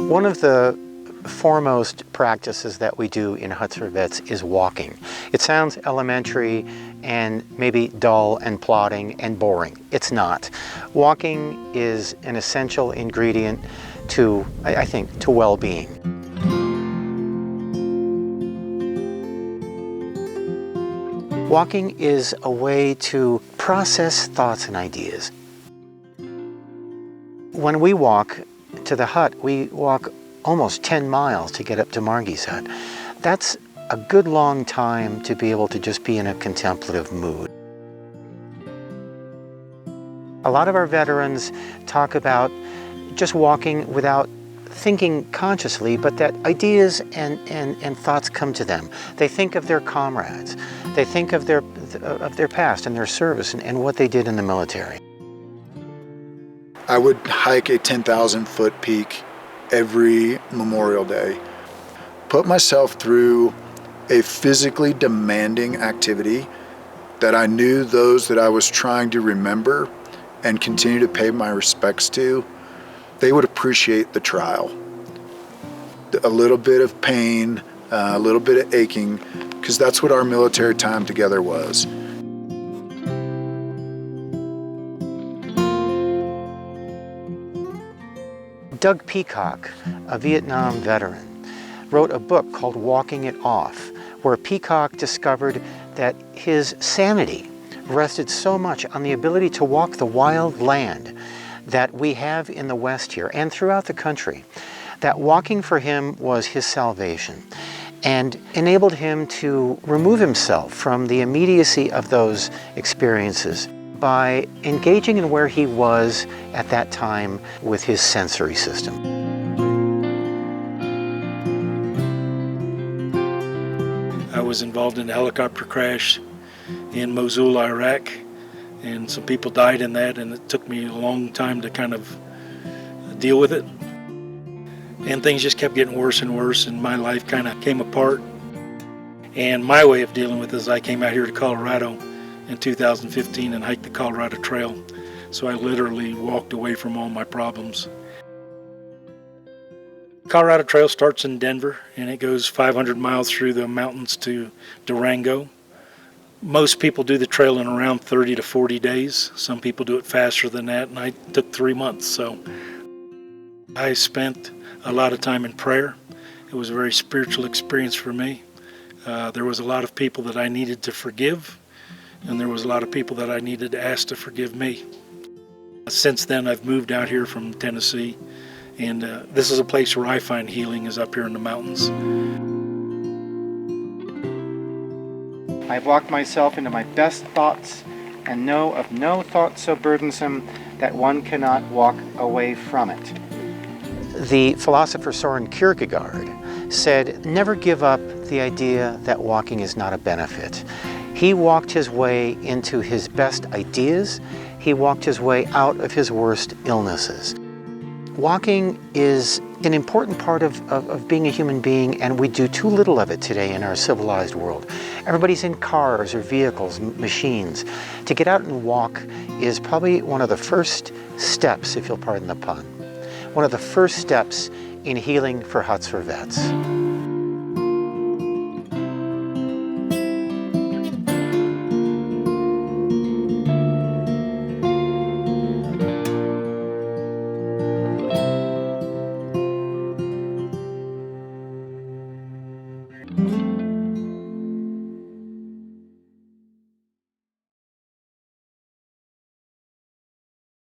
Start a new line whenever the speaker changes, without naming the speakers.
One of the foremost practices that we do in Huts for Vets is walking. It sounds elementary and maybe dull and plodding and boring. It's not. Walking is an essential ingredient to, I think, to well-being. Walking is a way to process thoughts and ideas. When we walk to the hut, we walk almost 10 miles to get up to Margie's hut. That's a good long time to be able to just be in a contemplative mood. A lot of our veterans talk about just walking without thinking consciously, but that ideas and thoughts come to them. They think of their comrades. They think of their past and their service and what they did in the military.
I would hike a 10,000-foot peak every Memorial Day, put myself through a physically demanding activity that I knew those that I was trying to remember and continue to pay my respects to, they would appreciate the trial. A little bit of pain, a little bit of aching, because that's what our military time together was.
Doug Peacock, a Vietnam veteran, wrote a book called Walking It Off, where Peacock discovered that his sanity rested so much on the ability to walk the wild land that we have in the West here and throughout the country, that walking for him was his salvation and enabled him to remove himself from the immediacy of those experiences by engaging in where he was at that time with his sensory system.
I was involved in a helicopter crash in Mosul, Iraq, and some people died in that, and it took me a long time to kind of deal with it. And things just kept getting worse and worse, and my life kind of came apart. And my way of dealing with it is I came out here to Colorado in 2015 and hiked the Colorado Trail. So I literally walked away from all my problems. Colorado Trail starts in Denver and it goes 500 miles through the mountains to Durango. Most people do the trail in around 30 to 40 days. Some people do it faster than that, and I took 3 months. So I spent a lot of time in prayer. It was a very spiritual experience for me. There was a lot of people that I needed to forgive, and there was a lot of people that I needed to ask to forgive me. Since then, I've moved out here from Tennessee, and this is a place where I find healing, is up here in the mountains.
I've walked myself into my best thoughts and know of no thought so burdensome that one cannot walk away from it. The philosopher Soren Kierkegaard said, never give up the idea that walking is not a benefit. He walked his way into his best ideas. He walked his way out of his worst illnesses. Walking is an important part of being a human being, and we do too little of it today in our civilized world. Everybody's in cars or vehicles, machines. To get out and walk is probably one of the first steps, if you'll pardon the pun, one of the first steps in healing for Huts for Vets.